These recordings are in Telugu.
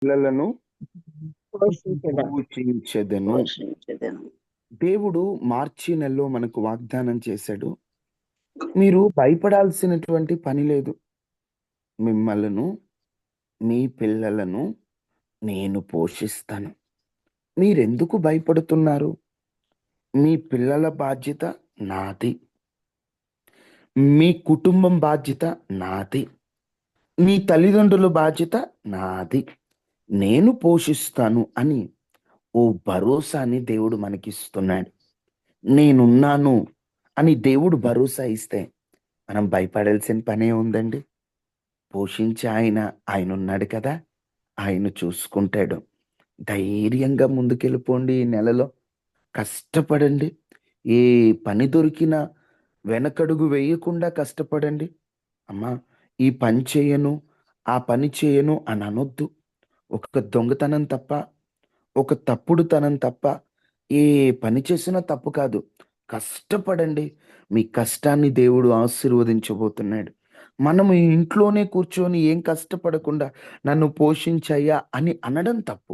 పిల్లలను పోషించెదను. పోషించెదను. పోషించెదను. దేవుడు మార్చి నెలలో మనకు వాగ్దానం చేశాడు. మీరు భయపడాల్సినటువంటి పని లేదు. మిమ్మలను, మీ పిల్లలను నేను పోషిస్తాను. మీరెందుకు భయపడుతున్నారు? మీ పిల్లల బాధ్యత నాది. మీ కుటుంబం బాధ్యత నాది. మీ తల్లిదండ్రుల బాధ్యత నాది. నేను పోషిస్తాను అని ఓ భరోసాని దేవుడు మనకిస్తున్నాడు. నేనున్నాను అని దేవుడు భరోసా ఇస్తే మనం భయపడాల్సిన పనే ఉందండి. పోషించే ఆయనున్నాడు కదా! ఆయన చూసుకుంటాడు. ధైర్యంగా ముందుకెళ్ళిపోండి ఈ నెలలో. కష్టపడండి. ఏ పని దొరికినా వెనకడుగు వేయకుండా కష్టపడండి. అమ్మా! ఈ పని చేయను, ఆ పని చేయను అని అనొద్దు. ఒక దొంగతనం తప్ప, ఒక తప్పుడుతనం తప్ప ఏ పని చేసినా తప్పు కాదు. కష్టపడండి. మీ కష్టాన్ని దేవుడు ఆశీర్వదించబోతున్నాడు. మనము ఇంట్లోనే కూర్చొని ఏం కష్టపడకుండా నన్ను పోషించయ్యా అని అనడం తప్పు.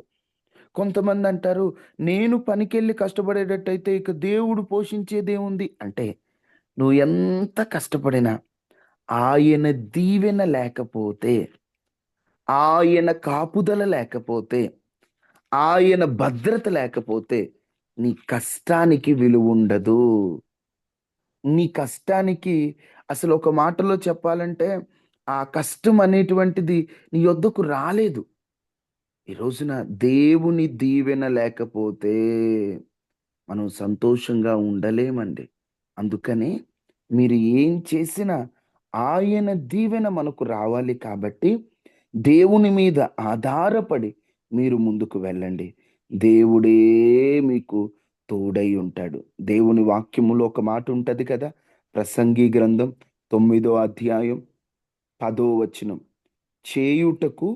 కొంతమంది అంటారు, నేను పనికెళ్ళి కష్టపడేటట్టయితే ఇక దేవుడు పోషించేదేముంది అంటే, నువ్వు ఎంత కష్టపడినా ఆయన దీవెన లేకపోతే, ఆయన కాపుదల లేకపోతే, ఆయన భద్రత లేకపోతే నీ కష్టానికి విలువుండదు. నీ కష్టానికి అసలు ఒక మాటలో చెప్పాలంటే, ఆ కష్టం అనేటువంటిది నీ యొద్దకు రాలేదు. ఈ రోజున దేవుని దీవెన లేకపోతే మనం సంతోషంగా ఉండలేమండి. అందుకని మీరు ఏం చేసినా ఆయన దీవెన మనకు రావాలి కాబట్టి దేవుని మీద ఆధారపడి మీరు ముందుకు వెళ్ళండి. దేవుడే మీకు తోడై ఉంటాడు. దేవుని వాక్యములో ఒక మాట ఉంటది కదా! ప్రసంగి గ్రంథం 9వ అధ్యాయం 10వ వచనం. చేయుటకు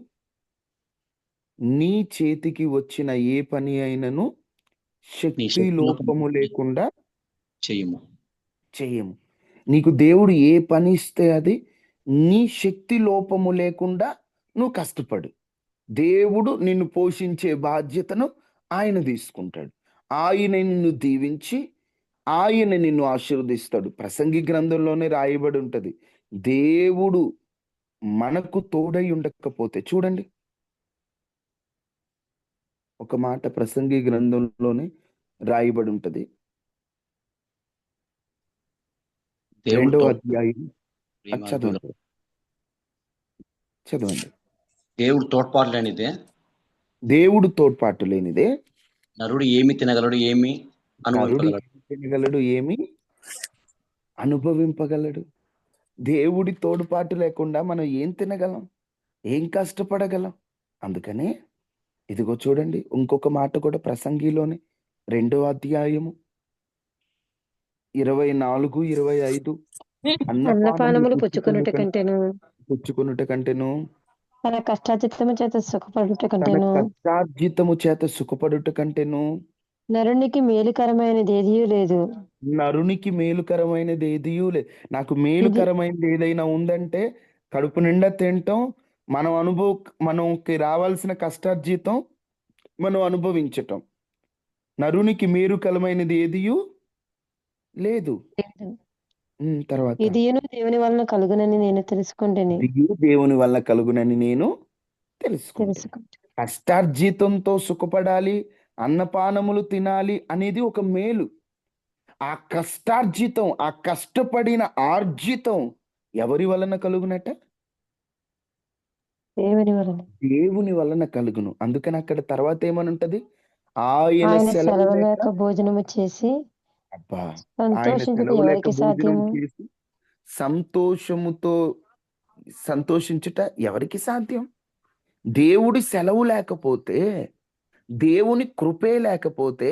నీ చేతికి వచ్చిన ఏ పని అయినను నీ శక్తి శక్తులకు లోపము లేకుండా చేయము. చేయము. నీకు దేవుడు ఏ పని ఇస్తే అది నీ శక్తి లోపము లేకుండా నువ్వు కష్టపడు. దేవుడు నిన్ను పోషించే బాధ్యతను ఆయన తీసుకుంటాడు. ఆయన నిన్ను దీవించి ఆయన నిన్ను ఆశీర్వదిస్తాడు. ప్రసంగి గ్రంథంలోనే రాయబడి ఉంటది. దేవుడు మనకు తోడై ఉండకపోతే చూడండి. ఒక మాట ప్రసంగి గ్రంథంలోనే రాయబడి ఉంటది. దేవుడు 2వ అధ్యాయం ప్రేమార్థుల చదవండి. చదవండి. దేవుడు తోడ్పాటు లేనిదే దేవుడు తోడ్పాటు లేనిదే నరుడు ఏమి తినగలడు, ఏమి నరుడు అనుభవించగలడు. ఏమి తినగలడు, ఏమి అనుభవింపగలడు. దేవుడి తోడ్పాటు లేకుండా మనం ఏం తినగలం, ఏం కష్టపడగలం? అందుకనే ఇదిగో చూడండి, ఇంకొక మాట కూడా ప్రసంగిలోనే 2వ అధ్యాయము 24, 25 అన్నపానములు అన్నపానములు పుచ్చుకొనుట కంటేను, పుచ్చుకొనుట కంటేను తన కష్టార్జితము చేత సుఖపడుట తన కంటేను, కష్టార్జితము చేత సుఖపడుట కంటేను నరునికి మేలుకరమైనది ఏదియూ లేదు. నరునికి మేలుకరమైనది ఏదియూ లేదు. నాకు ఇది మేలుకరమైనది ఏదైనా ఉందంటే కడుపు నిండా తినటం, మనకి రావాల్సిన కష్టార్జితం మనం అనుభవించటం. నరునికి మేలుకరమైనది ఏదియూ లేదు. లేదు. తర్వాత ఇదియును దేవుని వలన కలుగునని నేను తెలుసుకుంటుని దిగు దేవుని వల్ల కలుగునని నేను తెలుసుకుంటాను. తెలుసుకుంటు కష్టార్జితంతో సుఖపడాలి, అన్నపానములు తినాలి అనేది ఒక మేలు. ఆ కష్టార్జితం, ఆ కష్టపడిన ఆర్జితం ఎవరి వలన కలుగునట? దేవుని వలన. దేవుని వలన కలుగును. అందుకని అక్కడ తర్వాత ఏమనుంటది? ఆయన ఆయన సెలవు సెలవు లేక, లేక భోజనము చేసి అబ్బా! ఆయన సంతోషించుట సెలవు లేక ఎవరికి భోజనం సాధ్యము? చేసి సంతోషముతో సంతోషించుట ఎవరికి సాధ్యం? దేవుడి సెలవు లేకపోతే, దేవుని కృపే లేకపోతే,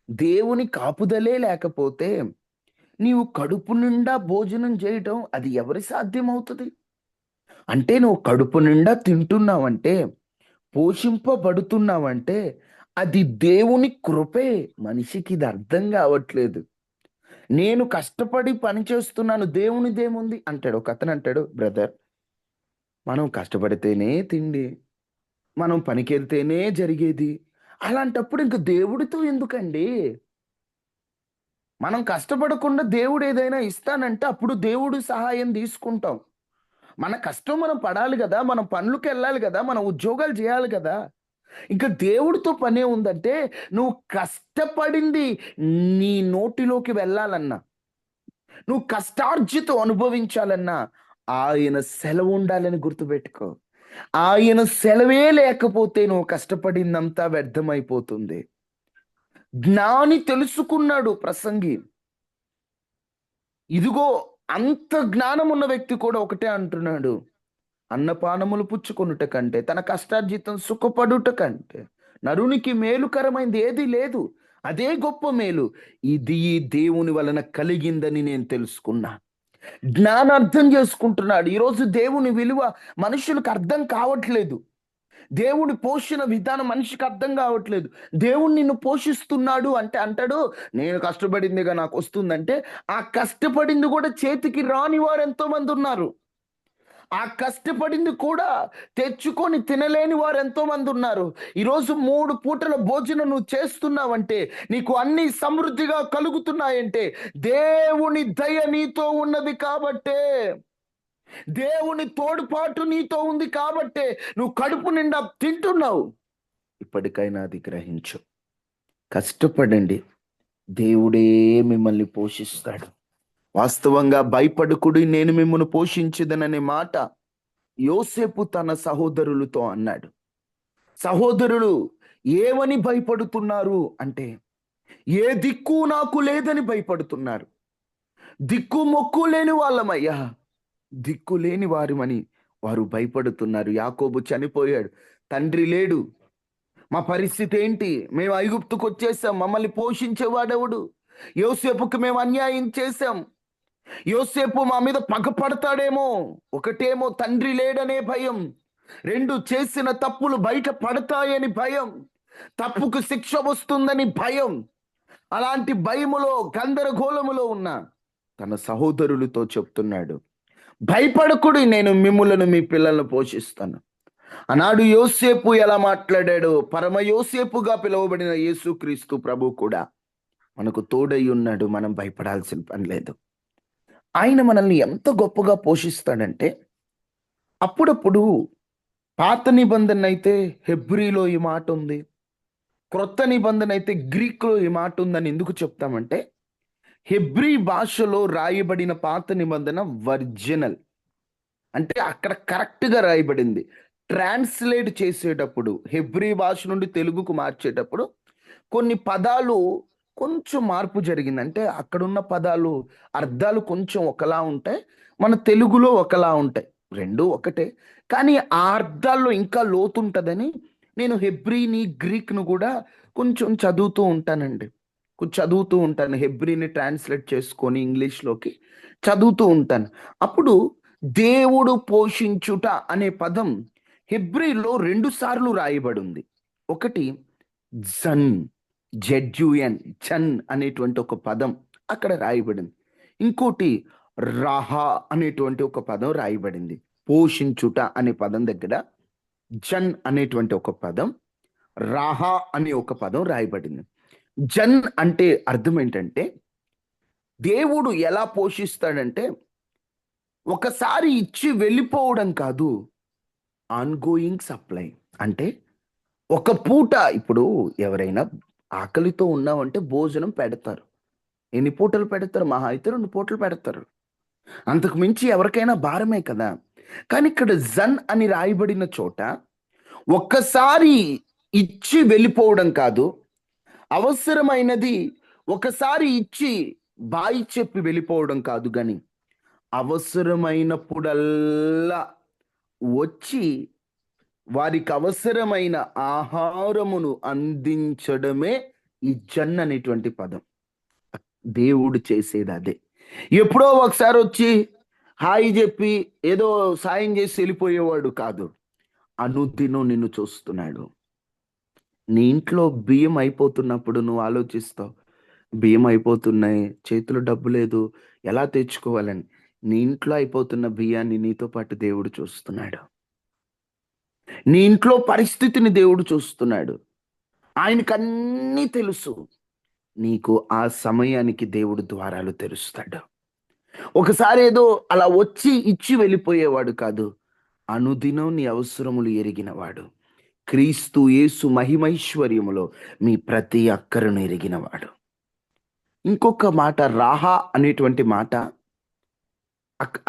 దేవుని కాపుదలే లేకపోతే, నీవు కడుపు నిండా భోజనం చేయటం అది ఎవరి సాధ్యమవుతది? అంటే నువ్వు కడుపు నిండా తింటున్నావంటే, పోషింపబడుతున్నావంటే, అది దేవుని కృపే. మనిషికి ఇది అర్థం కావట్లేదు. నేను కష్టపడి పని చేస్తున్నాను, దేవునిదేముంది అంటాడు. ఒక అతను అంటాడు, బ్రదర్ మనం కష్టపడితేనే తిండి, మనం పనికెళ్తేనే జరిగేది. అలాంటప్పుడు ఇంక దేవుడితో ఎందుకండి? మనం కష్టపడకుండా దేవుడు ఏదైనా ఇస్తానంటే అప్పుడు దేవుడి సహాయం తీసుకుంటాం. మన కష్టం మనం పడాలి గదా! మనం పనులకెళ్ళాలి గదా! మనం ఉద్యోగాలు జేయాలి గదా! ఇంక దేవుడితో పనే ఉందంటే నువ్వు కష్టపడింది నీ నోటిలోకి వెళ్ళాలన్నా, నువ్వు కష్టార్జితం అనుభవించాలన్నా ఆయన సెలవుండాలని గుర్తుపెట్టుకో. ఆయన సెలవే లేకపోతే నువ్వు కష్టపడిందంతా వ్యర్థమైపోతుంది. జ్ఞాని తెలుసుకున్నాడు ప్రసంగి. ఇదిగో అంత జ్ఞానమున్న వ్యక్తి కూడా ఒకటే అంటున్నాడు. అన్నపానములు పుచ్చుకొనుట కంటే, తన కష్టార్జితం సుఖపడుట కంటే, నరునికి మేలుకరమైంది ఏది లేదు. అదే గొప్ప మేలు. ఇది ఈ దేవుని వలన కలిగిందని నేను తెలుసుకున్నా. జ్ఞానార్థం చేసుకుంటున్నాడు. ఈరోజు దేవుని విలువ మనుషులకు అర్థం కావట్లేదు. దేవుడి పోషణ విధానం మనిషికి అర్థం కావట్లేదు. దేవుడు నిన్ను పోషిస్తున్నాడు అంటే అంటాడు, నేను కష్టపడిందిగా నాకు వస్తుందంటే, ఆ కష్టపడింది కూడా చేతికి రాని వారు ఎంతో మంది ఉన్నారు. ఆ కష్టపడింది కూడా తెచ్చుకొని తినలేని వారు ఎంతో మంది ఉన్నారు. ఈరోజు 3 పూటల భోజనం నువ్వు చేస్తున్నావంటే, నీకు అన్ని సమృద్ధిగా కలుగుతున్నాయంటే, దేవుని దయ నీతో ఉన్నది కాబట్టే. దేవుని తోడ్పాటు నీతో ఉంది కాబట్టే నువ్వు కడుపు నిండా తింటున్నావు. ఇప్పటికైనా అది గ్రహించు. కష్టపడండి. దేవుడే మిమ్మల్ని పోషిస్తాడు. వాస్తవంగా భయపడకుడి, నేను మిమ్మల్ని పోషించదననే మాట యోసేపు తన సహోదరులతో అన్నాడు. సహోదరులు ఏమని భయపడుతున్నారు అంటే, ఏ దిక్కు నాకు లేదని భయపడుతున్నారు. దిక్కు మొక్కు లేని వాళ్ళమయ్యా, దిక్కు లేని వారిమని వారు భయపడుతున్నారు. యాకోబు చనిపోయాడు, తండ్రి లేడు, మా పరిస్థితి ఏంటి? మేము ఐగుప్తుకు వచ్చేసాం, మమ్మల్ని పోషించేవాడెవడు? యోసేపుకి మేము అన్యాయం చేశాం, యోసేపు మా మీద పగపడతాడేమో. ఒకటేమో తండ్రి లేడనే భయం, 2 చేసిన తప్పులు బయట పడతాయని భయం, తప్పుకు శిక్ష వస్తుందని భయం. అలాంటి భయములో గందరగోళములో ఉన్న తన సహోదరులతో చెప్తున్నాడు, భయపడకుడి, నేను మిమ్ములను మీ పిల్లలను పోషిస్తాను. ఆనాడు యోసేపు ఎలా మాట్లాడాడో, పరమ యోసేపుగా పిలువబడిన యేసుక్రీస్తు ప్రభు కూడా మనకు తోడై ఉన్నాడు. మనం భయపడాల్సిన పని లేదు. ఆయన మనల్ని ఎంత గొప్పగా పోషిస్తాడంటే, అప్పుడప్పుడు పాత నిబంధన అయితే హెబ్రీలో ఈ మాట ఉంది, క్రొత్త నిబంధన అయితే గ్రీక్లో ఈ మాట ఉందని ఎందుకు చెప్తామంటే, హెబ్రీ భాషలో రాయబడిన పాత నిబంధన ఒరిజినల్, అంటే అక్కడ కరెక్ట్గా రాయబడింది. ట్రాన్స్లేట్ చేసేటప్పుడు హెబ్రీ భాష నుండి తెలుగుకు మార్చేటప్పుడు కొన్ని పదాలు కొంచెం మార్పు జరిగింది. అంటే అక్కడున్న పదాలు అర్థాలు కొంచెం ఒకలా ఉంటాయి, మన తెలుగులో ఒకలా ఉంటాయి. రెండు ఒకటే, కానీ ఆ అర్థాల్లో ఇంకా లోతుంటదని నేను హెబ్రీని గ్రీక్ను కూడా కొంచెం చదువుతూ ఉంటానండి. చదువుతూ ఉంటాను, హెబ్రీని ట్రాన్స్లేట్ చేసుకొని ఇంగ్లీష్లోకి చదువుతూ ఉంటాను. అప్పుడు దేవుడు పోషించుట అనే పదం హెబ్రీలో 2 సార్లు రాయబడి ఉంది. ఒకటి జన్, జెడ్యుఎన్, జన్ అనేటువంటి ఒక పదం అక్కడ రాయబడింది. ఇంకోటి రహా అనేటువంటి ఒక పదం రాయబడింది. పోషించుట అనే పదం దగ్గర జన్ అనేటువంటి ఒక పదం, రాహా అనే ఒక పదం రాయబడింది. జన్ అంటే అర్థం ఏంటంటే, దేవుడు ఎలా పోషిస్తాడంటే, ఒకసారి ఇచ్చి వెళ్ళిపోవడం కాదు, ఆన్గోయింగ్ సప్లై. అంటే ఒక పూట, ఇప్పుడు ఎవరైనా ఆకలితో ఉన్నామంటే భోజనం పెడతారు. ఎన్ని పూటలు పెడతారు? మహా అయితే 2 పూటలు పెడతారు. అంతకు మించి ఎవరికైనా భారమే కదా! కానీ ఇక్కడ జన్ అని రాయబడిన చోట ఒక్కసారి ఇచ్చి వెళ్ళిపోవడం కాదు, అవసరమైనది ఒకసారి ఇచ్చి బాయి చెప్పి వెళ్ళిపోవడం కాదు, గాని అవసరమైనప్పుడల్లా వచ్చి వారికి అవసరమైన ఆహారమును అందించడమే ఈ జన్ అనేటువంటి పదం. దేవుడు చేసేది అదే. ఎప్పుడో ఒకసారి వచ్చి హాయి చెప్పి ఏదో సాయం చేసి వెళ్ళిపోయేవాడు కాదు. అనుదినం నిన్ను చూస్తున్నాడు. నీ ఇంట్లో బియ్యం అయిపోతున్నప్పుడు నువ్వు ఆలోచిస్తావు, బియ్యం అయిపోతున్నాయి, చేతిలో డబ్బు లేదు, ఎలా తెచ్చుకోవాలని. నీ ఇంట్లో అయిపోతున్న బియ్యాన్ని నీతో పాటు దేవుడు చూస్తున్నాడు. నీ ఇంట్లో పరిస్థితిని దేవుడు చూస్తున్నాడు. ఆయనకన్నీ తెలుసు. నీకు ఆ సమయానికి దేవుడు ద్వారాలు తెరుస్తాడు. ఒకసారి ఏదో అలా వచ్చి ఇచ్చి వెళ్ళిపోయేవాడు కాదు. అనుదినం నీ అవసరములు ఎరిగినవాడు. క్రీస్తు యేసు మహిమైశ్వర్యములో మీ ప్రతి అక్కరను ఎరిగినవాడు. ఇంకొక మాట రాహా అనేటువంటి మాట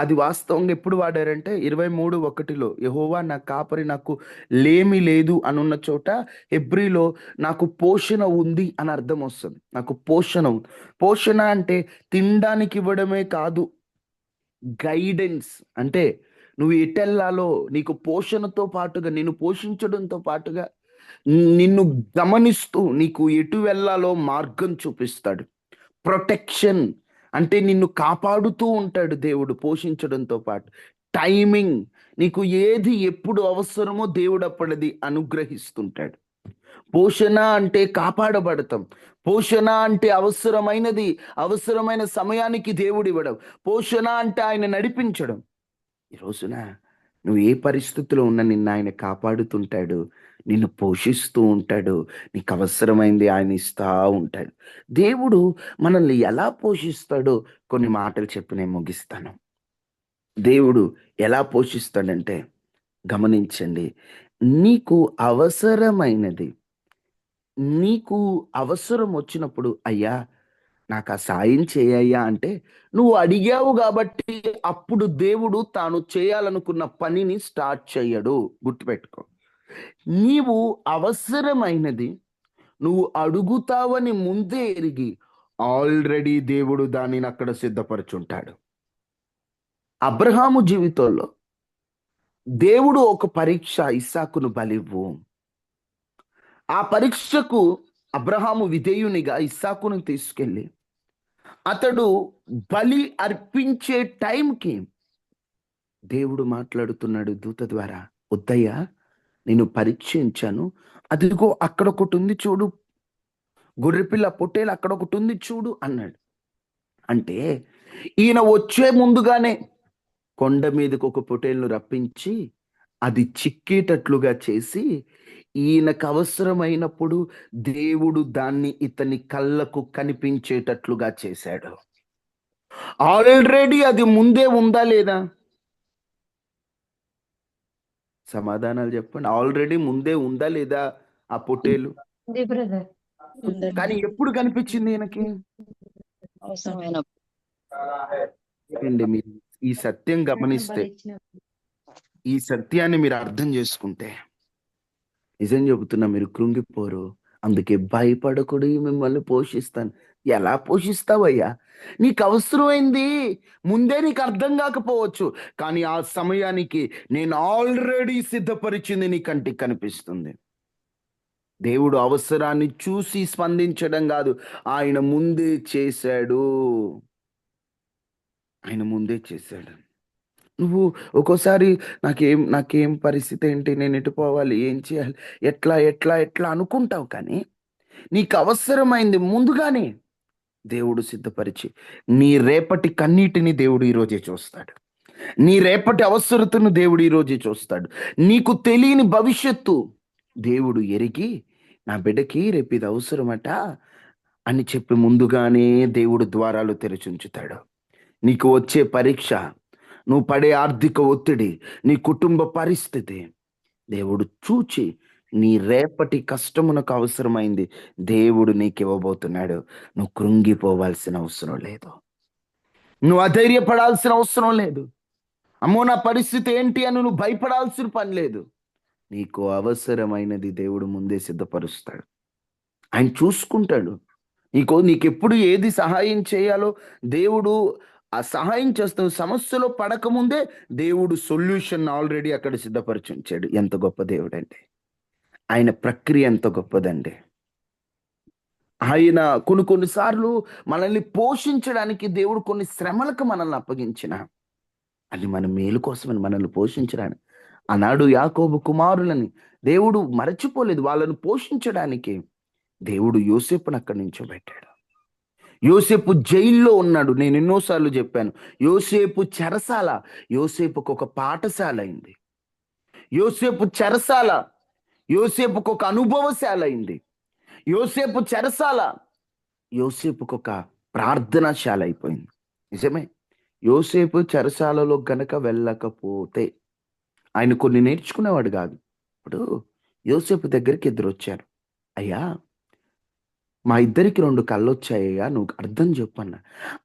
అది వాస్తవంగా ఎప్పుడు వాడారంటే 23:1 యెహోవా నా కాపరి నాకు లేమి లేదు అనున్న చోట హెబ్రీలో నాకు పోషణ ఉంది అని అర్థం వస్తుంది. నాకు పోషణ ఉంది. పోషణ అంటే తినడానికి ఇవ్వడమే కాదు, గైడెన్స్ అంటే నువ్వు ఎటెల్లాలో నీకు పోషణతో పాటుగా నిన్ను పోషించడంతో పాటుగా నిన్ను గమనిస్తూ నీకు ఎటు వెళ్ళాలో మార్గం చూపిస్తాడు. ప్రొటెక్షన్ అంటే నిన్ను కాపాడుతూ ఉంటాడు దేవుడు పోషించడంతో పాటు. టైమింగ్, నీకు ఏది ఎప్పుడు అవసరమో దేవుడు అప్పటిది అనుగ్రహిస్తుంటాడు. పోషణ అంటే కాపాడబడతాం. పోషణ అంటే అవసరమైన సమయానికి దేవుడు ఇవ్వడం. పోషణ అంటే ఆయన నడిపించడం. ఈ రోజున నువ్వు ఏ పరిస్థితిలో ఉన్నా నిన్ను ఆయన కాపాడుతుంటాడు, నిన్ను పోషిస్తూ ఉంటాడు, నీకు అవసరమైంది ఆయన ఇస్తా ఉంటాడు. దేవుడు మనల్ని ఎలా పోషిస్తాడో కొన్ని మాటలు చెప్పి నేను ముగిస్తాను. దేవుడు ఎలా పోషిస్తాడంటే గమనించండి. నీకు అవసరమైనది, నీకు అవసరం వచ్చినప్పుడు అయ్యా నాకు ఆ సాయం చేయయ్యా అంటే నువ్వు అడిగావు కాబట్టి అప్పుడు దేవుడు తాను చేయాలనుకున్న పనిని స్టార్ట్ చేయడు. గుర్తుపెట్టుకో. నీవు అవసరమైనది నువ్వు అడుగుతావని ముందే ఎరిగి ఆల్రెడీ దేవుడు దానిని అక్కడ సిద్ధపరచుంటాడు. అబ్రహాము జీవితంలో దేవుడు ఒక పరీక్ష, ఇస్సాకును బలివ్వు. ఆ పరీక్షకు అబ్రహాము విధేయునిగా ఇస్సాకును తీసుకెళ్ళి అతడు బలి అర్పించే టైంకి దేవుడు మాట్లాడుతున్నాడు దూత ద్వారా, వద్దయ్యా నేను పరీక్షించాను, అదిగో అక్కడ ఒకటి ఉంది చూడు, గొర్రెపిల్ల పొట్టేలు అక్కడ ఒకటి ఉంది చూడు అన్నాడు. అంటే ఈయన వచ్చే ముందుగానే కొండ మీదకు ఒక పొట్టేలును రప్పించి అది చిక్కేటట్లుగా చేసి ఈయనకు అవసరమైనప్పుడు దేవుడు దాన్ని ఇతని కళ్ళకు కనిపించేటట్లుగా చేశాడు. ఆల్రెడీ అది ముందే ఉందా లేదా? సమాధానాలు చెప్పండి. ఆల్రెడీ ముందే ఉందా లేదా ఆ పొట్టేలు? ఉంది బ్రదర్. కానీ ఎప్పుడు కనిపించింది ఈయనకి? అండి, మీరు ఈ సత్యం గమనిస్తే, ఈ సత్యాన్ని మీరు అర్థం చేసుకుంటే నిజం చెబుతున్నా మీరు కృంగిపోరు. అందుకే భయపడకుడి, మిమ్మల్ని పోషిస్తాను. ఎలా పోషిస్తావయ్యా? నీకు అవసరమైంది ముందే నీకు అర్థం కాకపోవచ్చు, కానీ ఆ సమయానికి నేను ఆల్రెడీ సిద్ధపరిచింది నీ కంటికి కనిపిస్తుంది. దేవుడు అవసరాన్ని చూసి స్పందించడం కాదు, ఆయన ముందే చేశాడు. ఆయన ముందే చేశాడు. నువ్వు ఒక్కోసారి నాకేం పరిస్థితి ఏంటి, నేను ఎటు పోవాలి, ఏం చేయాలి, ఎట్లా ఎట్లా ఎట్లా అనుకుంటావు. కానీ నీకు అవసరమైంది ముందుగానే దేవుడు సిద్ధపరిచి నీ రేపటి కన్నీటిని దేవుడు ఈరోజే చూస్తాడు. నీ రేపటి అవసరతను దేవుడు ఈరోజే చూస్తాడు. నీకు తెలియని భవిష్యత్తు దేవుడు ఎరిగి నా బిడ్డకి రేపు ఇది అవసరమట అని చెప్పి ముందుగానే దేవుడు ద్వారాలు తెరిచుంచుతాడు. నీకు వచ్చే పరీక్ష, నువ్వు పడే ఆర్థిక ఒత్తిడి, నీ కుటుంబ పరిస్థితి దేవుడు చూచి నీ రేపటి కష్టమునకు అవసరమైంది దేవుడు నీకు ఇవ్వబోతున్నాడు. నువ్వు కృంగిపోవాల్సిన అవసరం లేదు, నువ్వు అధైర్యపడాల్సిన అవసరం లేదు. అమ్మో నా పరిస్థితి ఏంటి అని నువ్వు భయపడాల్సిన పని లేదు. నీకు అవసరమైనది దేవుడు ముందే సిద్ధపరుస్తాడు. ఆయన చూసుకుంటాడు. నీకెప్పుడు ఏది సహాయం చేయాలో దేవుడు ఆ సహాయం చేస్తాడు. సమస్యలో పడకముందే దేవుడు సొల్యూషన్ ఆల్రెడీ అక్కడ సిద్ధపరిచి ఉంచాడు. ఎంత గొప్ప దేవుడు అంటే, ఆయన ప్రక్రియ ఎంత గొప్పదండి. ఆయన కొన్నిసార్లు మనల్ని పోషించడానికి దేవుడు కొన్ని శ్రమలకు మనల్ని అప్పగించిన అది మన మేలు కోసమని, మనల్ని పోషించడానికి. ఆనాడు యాకోబు కుమారులని దేవుడు మరచిపోలేదు, వాళ్ళను పోషించడానికి దేవుడు యోసేపును అక్కడి నుంచోబెట్టాడు. యోసేపు జైల్లో ఉన్నాడు. నేను ఎన్నోసార్లు చెప్పాను, యోసేపు చెరసాల యోసేపుకు ఒక పాఠశాల అయింది. యోసేపు చెరసాల, యోసేపుకు ఒక అనుభవశాల అయింది. యోసేపు చెరసాల యోసేపుకు ఒక ప్రార్థనాశాల అయిపోయింది. నిజమే. యోసేపు చెరసాలలో గనక వెళ్ళకపోతే ఆయన కొన్ని నేర్చుకునేవాడు కాదు. ఇప్పుడు యోసేపు దగ్గరికి ఇద్దరు వచ్చారు. అయ్యా, మా ఇద్దరికి 2 కళ్ళొచ్చాయ్యా, నువ్వు అర్థం చెప్పన్న.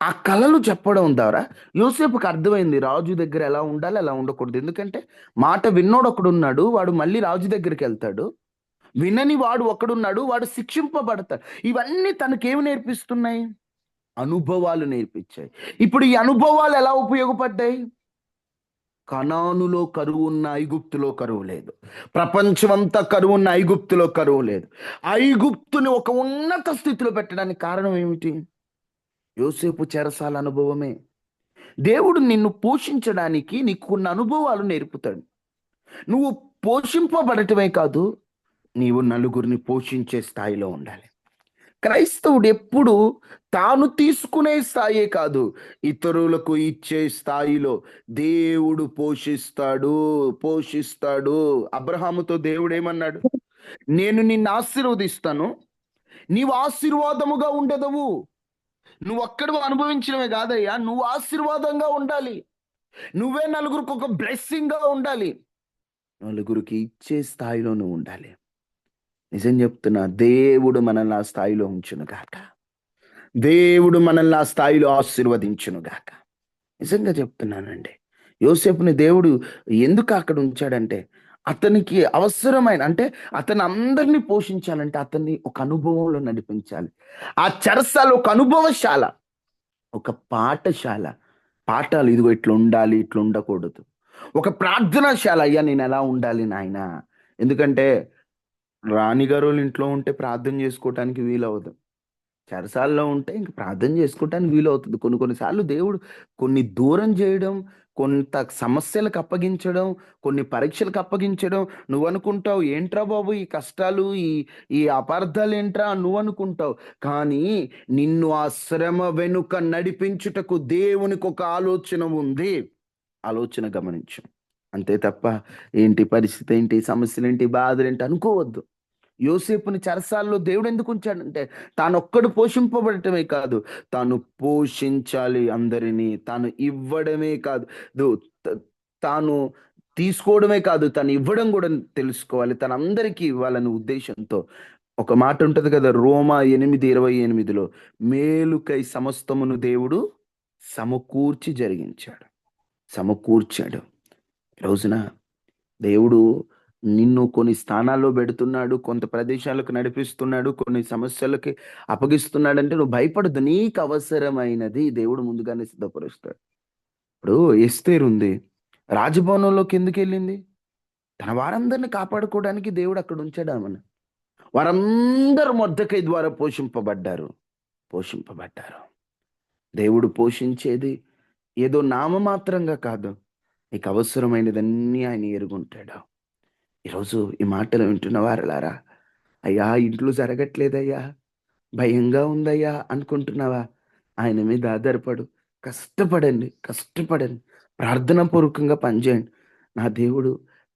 ఆ కళలు చెప్పడం ద్వారా యోసేపుకి అర్థమైంది రాజు దగ్గర ఎలా ఉండాలి, ఎలా ఉండకూడదు. ఎందుకంటే మాట విన్నోడు ఒకడున్నాడు, వాడు మళ్ళీ రాజు దగ్గరికి వెళ్తాడు. వినని వాడు ఒకడున్నాడు, వాడు శిక్షింపబడతాడు. ఇవన్నీ తనకేమి నేర్పిస్తున్నాయి? అనుభవాలు నేర్పించాయి. ఇప్పుడు ఈ అనుభవాలు ఎలా ఉపయోగపడ్డాయి? కనానులో కరువు ఉన్న ఐగుప్తులో కరువు లేదు. ప్రపంచమంతా కరువు ఉన్న ఐగుప్తులో కరువు లేదు. ఐగుప్తుని ఒక ఉన్నత స్థితిలో పెట్టడానికి కారణం ఏమిటి? యోసేపు చెరసాల అనుభవమే. దేవుడు నిన్ను పోషించడానికి నీకు కొన్ని అనుభవాలు నేర్పుతాడు. నువ్వు పోషింపబడటమే కాదు, నీవు నలుగురిని పోషించే స్థాయిలో ఉండాలి. క్రైస్తవుడు ఎప్పుడు తాను తీసుకునే స్థాయే కాదు, ఇతరులకు ఇచ్చే స్థాయిలో దేవుడు పోషిస్తాడు. అబ్రహాముతో దేవుడు ఏమన్నాడు? నేను నిన్ను ఆశీర్వదిస్తాను, నీవు ఆశీర్వాదముగా ఉండదవు. నువ్వు ఒక్కడు అనుభవించడమే కాదయ్యా, నువ్వు ఆశీర్వాదంగా ఉండాలి. నువ్వే నలుగురికి ఒక బ్లెస్సింగ్ గా ఉండాలి. నలుగురికి ఇచ్చే స్థాయిలో నువ్వు ఉండాలి. నిజం చెప్తున్నా, దేవుడు మనల్ని ఆ స్థాయిలో ఉంచును గాక. దేవుడు మనల్ని ఆ స్థాయిలో ఆశీర్వదించును గాక. నిజంగా చెప్తున్నానండి. యోసేపుని దేవుడు ఎందుకు అక్కడ ఉంచాడంటే, అతనికి అవసరమైన, అంటే అతను అందరినీ పోషించాలంటే అతన్ని ఒక అనుభవంలో నడిపించాలి. ఆ చెరసాల ఒక అనుభవశాల, ఒక పాఠశాల. పాఠాలు ఇదిగో ఇట్లా ఉండాలి, ఇట్లా ఉండకూడదు. ఒక ప్రార్థనాశాల, అయ్యా నేను ఎలా ఉండాలి నాయన. ఎందుకంటే రాణిగారు వాళ్ళ ఇంట్లో ఉంటే ప్రార్థన చేసుకోవటానికి వీలవదు. చెరసాలలో ఉంటే ఇంక ప్రార్థన చేసుకోవటానికి వీలవుతుంది. కొన్నిసార్లు దేవుడు కొన్ని దూరం చేయడం, కొంత సమస్యలకు అప్పగించడం, కొన్ని పరీక్షలకు అప్పగించడం. నువ్వు అనుకుంటావు ఏంట్రా బాబు ఈ కష్టాలు, ఈ ఈ అపార్థాలు ఏంట్రా నువ్వు అనుకుంటావు. కానీ నిన్ను ఆ శ్రమ వెనుక నడిపించుటకు దేవునికి ఒక ఆలోచన ఉంది. ఆలోచన గమనించు. అంతే తప్ప ఏంటి పరిస్థితి ఏంటి, సమస్యలు ఏంటి, బాధలు ఏంటి అనుకోవద్దు. యోసేపుని చెరసాల్లో దేవుడు ఎందుకు ఉంచాడంటే, తానొక్కడు పోషింపబడటమే కాదు, తాను పోషించాలి అందరినీ. తాను ఇవ్వడమే కాదు, త- తాను తీసుకోవడమే కాదు, తను ఇవ్వడం కూడా తెలుసుకోవాలి. తన అందరికీ ఇవ్వాలనే ఉద్దేశంతో ఒక మాట ఉంటది కదా, రోమా 8:28లో, మేలుకై సమస్తమును దేవుడు సమకూర్చాడు. ఈ రోజున దేవుడు నిన్ను కొన్ని స్థానాల్లో పెడుతున్నాడు, కొంత ప్రదేశాలకు నడిపిస్తున్నాడు, కొన్ని సమస్యలకి అప్పగిస్తున్నాడంటే నువ్వు భయపడద్దు. నీకు అవసరమైనది దేవుడు ముందుగానే సిద్ధపరుస్తాడు. ఇప్పుడు ఎస్తేరు ఉంది, రాజభవనంలోకి ఎందుకు వెళ్ళింది? తన వారందరిని కాపాడుకోవడానికి దేవుడు అక్కడ ఉంచాడు ఆమెను. వారందరూ మొర్దెకై ద్వారా పోషింపబడ్డారు. దేవుడు పోషించేది ఏదో నామమాత్రంగా కాదు, నీకు అవసరమైనదన్నీ ఆయన ఎరుగుంటాడు. ఈరోజు ఈ మాటలు వింటున్న వారలారా, అయ్యా ఇంట్లో జరగట్లేదయ్యా, భయంగా ఉందయ్యా అనుకుంటున్నావా? ఆయన మీద ఆధారపడు. కష్టపడండి, ప్రార్థనాపూర్వకంగా పనిచేయండి. నా దేవుడు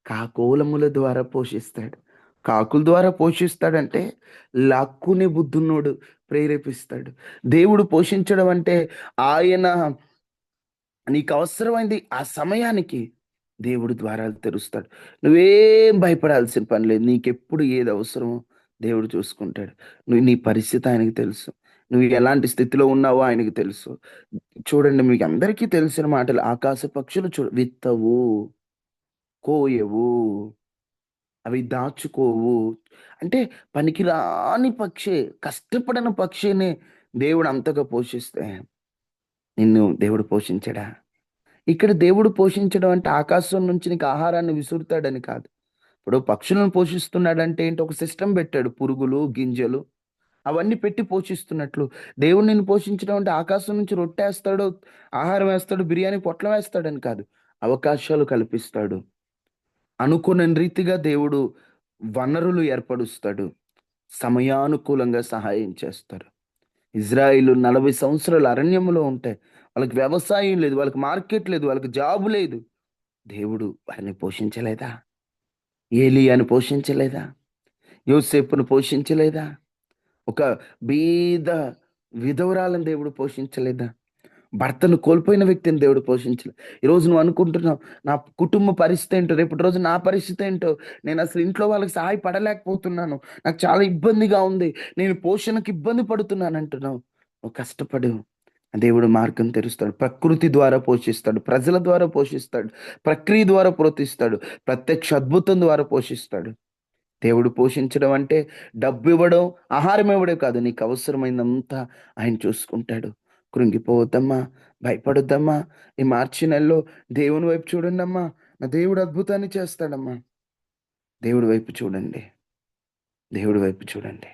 కాకోలముల ద్వారా పోషిస్తాడు. కాకుల ద్వారా పోషిస్తాడంటే లాక్కునే బుద్ధున్నోడు ప్రేరేపిస్తాడు. దేవుడు పోషించడం అంటే ఆయన నీకు అవసరమైంది ఆ సమయానికి దేవుడు ద్వారాలు తెరుస్తాడు. నువ్వేం భయపడాల్సిన పని లేదు. నీకెప్పుడు ఏది అవసరమో దేవుడు చూసుకుంటాడు. నీ పరిస్థితి ఆయనకి తెలుసు. నువ్వు ఎలాంటి స్థితిలో ఉన్నావో ఆయనకి తెలుసు. చూడండి, మీకు అందరికీ తెలిసిన మాటలు. ఆకాశ పక్షులు విత్తవు, కోయవు, అవి దాచుకోవు. అంటే పనికిరాని పక్షి, కష్టపడిన పక్షిని దేవుడు అంతగా పోషిస్తే నిన్ను దేవుడు పోషించడా? ఇక్కడ దేవుడు పోషించడం అంటే ఆకాశం నుంచి నీకు ఆహారాన్ని విసురుతాడని కాదు. ఇప్పుడు పక్షులను పోషిస్తున్నాడంటే ఏంటి? ఒక సిస్టమ్ పెట్టాడు. పురుగులు, గింజలు అవన్నీ పెట్టి పోషిస్తున్నట్లు దేవుడు నిన్ను పోషించడం అంటే ఆకాశం నుంచి రొట్టెస్తాడు, ఆహారం వేస్తాడు, బిర్యానీ పొట్లం వేస్తాడని కాదు. అవకాశాలు కల్పిస్తాడు. అనుకున్న రీతిగా దేవుడు వనరులు ఏర్పరుస్తాడు. సమయానుకూలంగా సహాయం చేస్తారు. ఇజ్రాయిలు 40 సంవత్సరాలు అరణ్యములో ఉంటే వాళ్ళకి వ్యవసాయం లేదు, వాళ్ళకి మార్కెట్ లేదు, వాళ్ళకి జాబు లేదు. దేవుడు వారిని పోషించలేదా? ఏలీయాను పోషించలేదా? యోసేపును పోషించలేదా? ఒక బీద విధవరాలను దేవుడు పోషించలేదా? భర్తను కోల్పోయిన వ్యక్తిని దేవుడు పోషించలేదు. ఈరోజు నువ్వు అనుకుంటున్నావు, నా కుటుంబ పరిస్థితి ఏంటో, రేపటి రోజు నా పరిస్థితి ఏంటో, నేను అసలు ఇంట్లో వాళ్ళకి సహాయపడలేకపోతున్నాను, నాకు చాలా ఇబ్బందిగా ఉంది, నేను పోషణకు ఇబ్బంది పడుతున్నాను అంటున్నావు. నువ్వు కష్టపడు, దేవుడు మార్గం తెరుస్తాడు. ప్రకృతి ద్వారా పోషిస్తాడు, ప్రజల ద్వారా పోషిస్తాడు, ప్రక్రియ ద్వారా పోషిస్తాడు, ప్రత్యక్ష అద్భుతం ద్వారా పోషిస్తాడు. దేవుడు పోషించడం అంటే డబ్బు ఇవ్వడం, ఆహారం ఇవ్వడం కాదు. నీకు అవసరమైనంతా ఆయన చూసుకుంటాడు. కృంగిపోవద్దమ్మా, భయపడొద్దమ్మా. ఈ మార్చి నెలలో దేవుని వైపు చూడండమ్మా. నా దేవుడు అద్భుతాన్ని చేస్తాడమ్మా. దేవుడి వైపు చూడండి, దేవుడి వైపు చూడండి.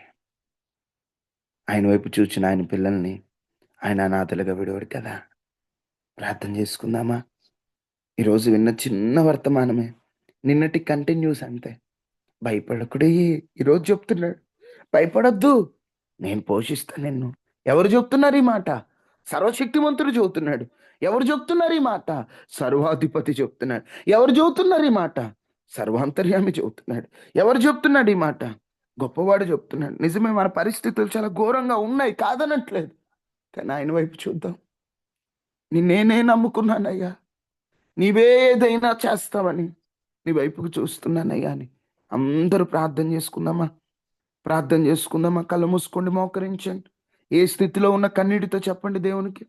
ఆయన వైపు చూచిన ఆయన పిల్లల్ని ఆయన అనాథలుగా విడవడు కదా. ప్రార్థన చేసుకుందామా? ఈరోజు విన్న చిన్న వర్తమానమే, నిన్నటి కంటిన్యూస్ అంతే. భయపడకుడి, ఈరోజు చెప్తున్నాడు, భయపడొద్దు, నేను పోషిస్తాను నిన్ను. ఎవరు చెప్తున్నారు ఈ మాట? సర్వశక్తిమంతుడు చెబుతున్నాడు. ఎవరు చెప్తున్నారు ఈ మాట? సర్వాధిపతి చెప్తున్నాడు. ఎవరు చెబుతున్నారు ఈ మాట? సర్వాంతర్యామి చెబుతున్నాడు. ఎవరు చెప్తున్నాడు ఈ మాట? గొప్పవాడు చెప్తున్నాడు. నిజమే, మన పరిస్థితులు చాలా ఘోరంగా ఉన్నాయి, కాదనట్లేదు. కానీ ఆయన వైపు చూద్దాం. నేనే నమ్ముకున్నానయ్యా, నీవే ఏదైనా చేస్తావని నీ వైపుకు చూస్తున్నానయ్యా అని అందరూ ప్రార్థన చేసుకుందామా? ప్రార్థన చేసుకుందామా? కళ్ళు మూసుకోండి, మోకరించండి. ఏ స్థితిలో ఉన్న కన్నీటితో చెప్పండి దేవునికి.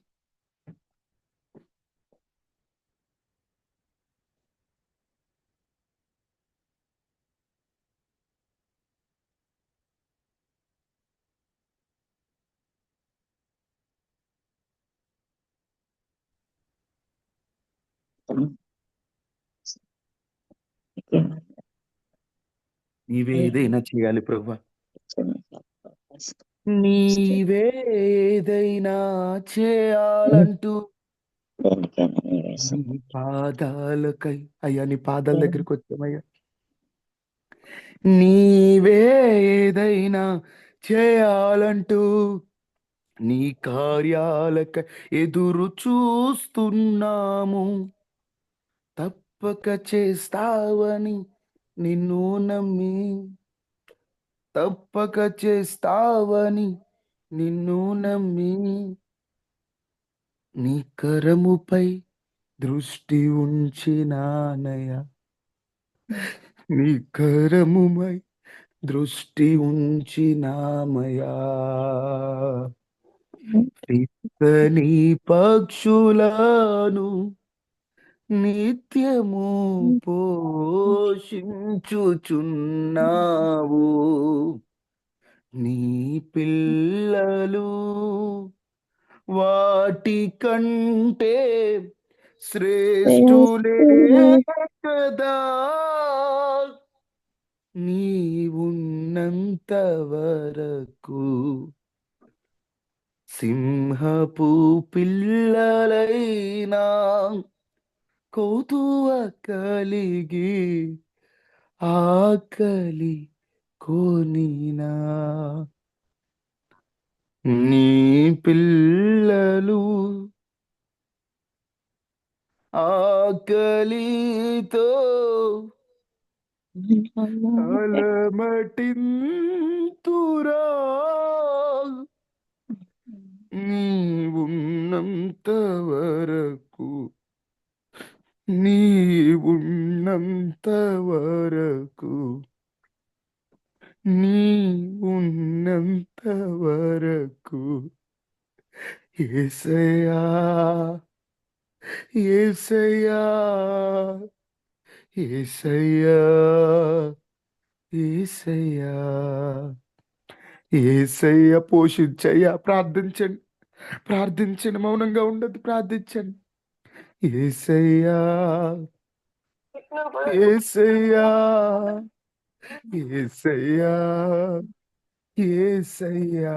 నీవే ఏదైనా చేయాలి ప్రభువా, నీవే ఏదైనా చేయాలంటూ నీ పాదాలకై, అయ్యా నీ పాదాల దగ్గరికి వచ్చామయ్యా. నీవే ఏదైనా చేయాలంటూ నీ కార్యాలకై ఎదురు చూస్తున్నాము. తప్పక చేస్తావని నిన్ను నమ్మి, తప్పక చేస్తావని నిన్ను నమ్మి, నీ కరముపై దృష్టి ఉంచినానయ్యా, నీ కరముపై దృష్టి ఉంచినామయా. నీ పక్షులను నిత్యము పోషించుచున్నావు. నీ పిల్లలు వాటి కంటే శ్రేష్ఠులే కదా. నీవున్నంత వరకు సింహపు పిల్లలైనా కౌతువ కలిగి ఆకలి కొనినా, నీ పిల్లలు ఆకలితో అలమటింతురా, నీవున్నంత వరకు, నీవున్నంత వరకు, నీవున్నంత వరకు యేసయ్యా, యేసయ్యా, యేసయ్యా, యేసయ్యా, యేసయ్య పోషించయ్యా. ప్రార్థించండి, ప్రార్థించండి, మౌనంగా ఉండదు, ప్రార్థించండి. యేసయ్యా, యేసయ్యా, యేసయ్యా, యేసయ్యా,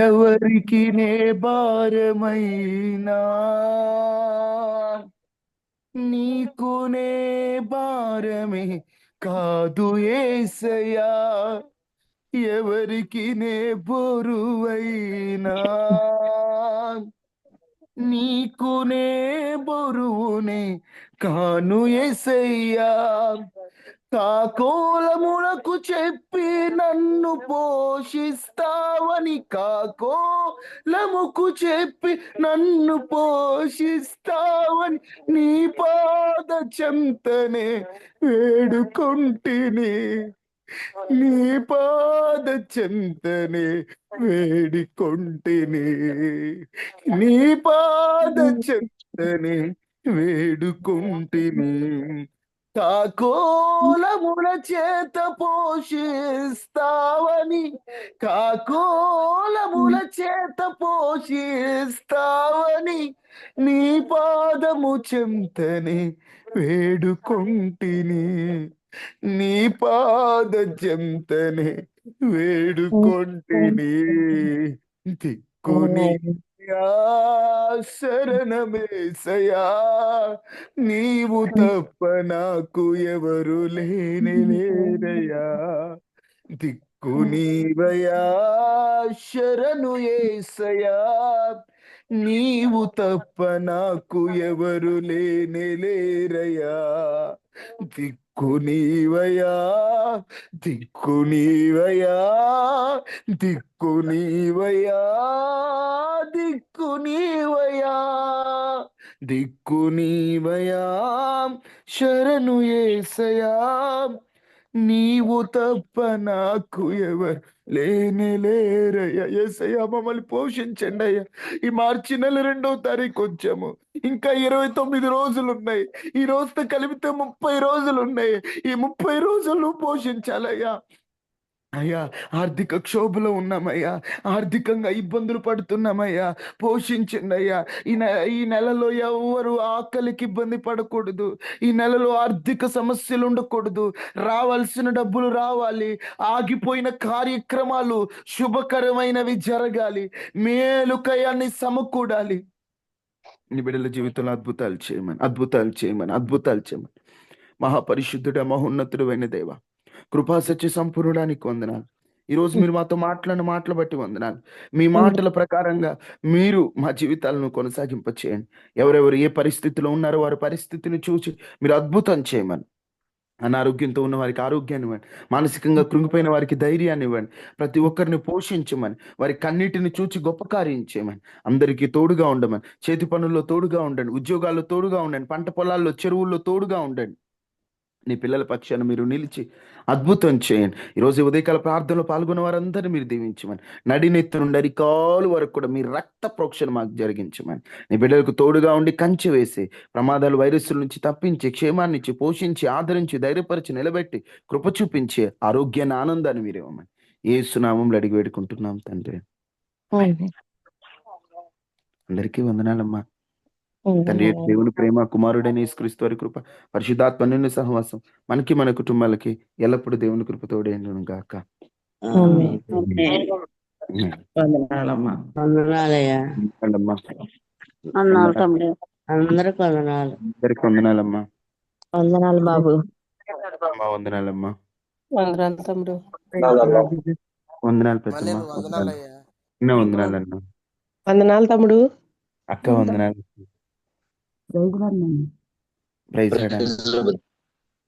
ఎవరికి నే భారమైనా నీకునే భారమే కాదు యేసయ్యా. ఎవరికి నే బరువైనా నీకునే బరువునే కాను యేసయ్యా. కాకోలములకు చెప్పి నన్ను పోషిస్తావని, కాకోలముకు చెప్పి నన్ను పోషిస్తావని నీ పాద చెంతనే వేడుకొంటిని, నీ పాద చెంతనే వేడుకొంటిని, నీ పాద చెంతనే వేడుకొంటిని. కాకోలముల చేత పోషిస్తావని, కాకోలముల చేత పోషిస్తావని నీ పాదము చెంతని వేడుకొంటిని, నీ పాద చెంతని వేడుకొంటిని. దిక్కుని శరణమేసయా, నీవు తప్ప నాకు ఎవరు లేరయ్యా. దిక్కు నీవయా, శరణు యేసయ్యా, నీవు తప్ప నాకు ఎవరు లేరయ్యా. దిక్కు నీవయా, దిక్కు నీవయా, దిక్కు నీవయా, దిక్కు నీవయా, దిక్కు నీవయా, శరణు యేసయ్యా, నీవు తప్ప నాకు ఎవరు లేరయ్యా. యేసయ్యా, మమ్మల్ని పోషించండి అయ్యా. ఈ మార్చి నెల 2వ తారీఖు వచ్చాము, ఇంకా 29 రోజులు ఉన్నాయి. ఈ రోజుతో కలిపితే 30 రోజులు ఉన్నాయి. ఈ 30 రోజులు పోషించాలయ్యా. అయ్యా, ఆర్థిక క్షోభలో ఉన్నామయ్యా, ఆర్థికంగా ఇబ్బందులు పడుతున్నామయ్యా, పోషించండి అయ్యా. ఈ నెలలో ఎవరు ఆకలికి ఇబ్బంది పడకూడదు, ఈ నెలలో ఆర్థిక సమస్యలు ఉండకూడదు, రావాల్సిన డబ్బులు రావాలి, ఆగిపోయిన కార్యక్రమాలు శుభకరమైనవి జరగాలి, మేలుకయాన్ని సమకూడాలి. నీ బిడ్డల జీవితంలో అద్భుతాలు చేయమని, అద్భుతాలు చేయమని, అద్భుతాలు చేయమని. మహాపరిశుద్ధుడ, మహోన్నతుడు అయిన దేవ, కృపా సత్య సంపూర్ణానికి వందనాలు. ఈరోజు మీరు మాతో మాట్లాడిన మాటలు బట్టి వందనాలు. మీ మాటల ప్రకారంగా మీరు మా జీవితాలను కొనసాగింప చేయండి. ఎవరెవరు ఏ పరిస్థితిలో ఉన్నారో వారి పరిస్థితిని చూసి మీరు అద్భుతం చేయమని. అనారోగ్యంతో ఉన్న వారికి ఆరోగ్యాన్ని ఇవ్వండి, మానసికంగా కృంగిపోయిన వారికి ధైర్యాన్ని ఇవ్వండి, ప్రతి ఒక్కరిని పోషించమని, వారి కన్నిటిని చూచి గొప్ప కార్యం చేయమని, అందరికీ తోడుగా ఉండమని, చేతి పనుల్లో తోడుగా ఉండండి, ఉద్యోగాల్లో తోడుగా ఉండండి, పంట పొలాల్లో చెరువుల్లో తోడుగా ఉండండి. నీ పిల్లల పక్షాన మీరు నిలిచి అద్భుతం చేయండి. ఈరోజు ఉదయకాల ప్రార్థనలో పాల్గొన్న వారందరినీ మీరు దీవించమని, నడినెత్తు నుండి అరికాలు వరకు కూడా మీ రక్త ప్రోక్షణ మాకు జరిగించమని, నీ బిడ్డలకు తోడుగా ఉండి కంచె వేసి ప్రమాదాలు వైరస్ల నుంచి తప్పించి, క్షేమాన్ని ఇచ్చి, పోషించి, ఆదరించి, ధైర్యపరిచి, నిలబెట్టి, కృప చూపించి, ఆరోగ్యాన్ని, ఆనందాన్ని మీరు ఇవ్వమని యేసు నామములో అడిగి వేడుకుంటున్నాం తండ్రి. అందరికీ వందనాలమ్మా. తండ్రి దేవుని ప్రేమ, కుమారుడైన యేసుక్రీస్తు వారి కృప, పరిశుద్ధాత్మ అన్యోన్య సహవాసం మనకి, మన కుటుంబాలకి ఎల్లప్పుడూ దేవుని కృప తోడేయును గాక. వందనాలమ్మా. వందనాలయ్యా. వందనాలమ్మా. వందనాలు తమ్ముడు. అందరికి వందనాలు. అందరికి వందనాలమ్మా. వందనాలు బాబు. అమ్మా వందనాలమ్మా. వందనాలు తమ్ముడు. వందనాలు పెద్దమ్మా. ఎన్నో వందనాలన్నా. వందనాలు తమ్ముడు. అక్క వందనాలు. Praise lord.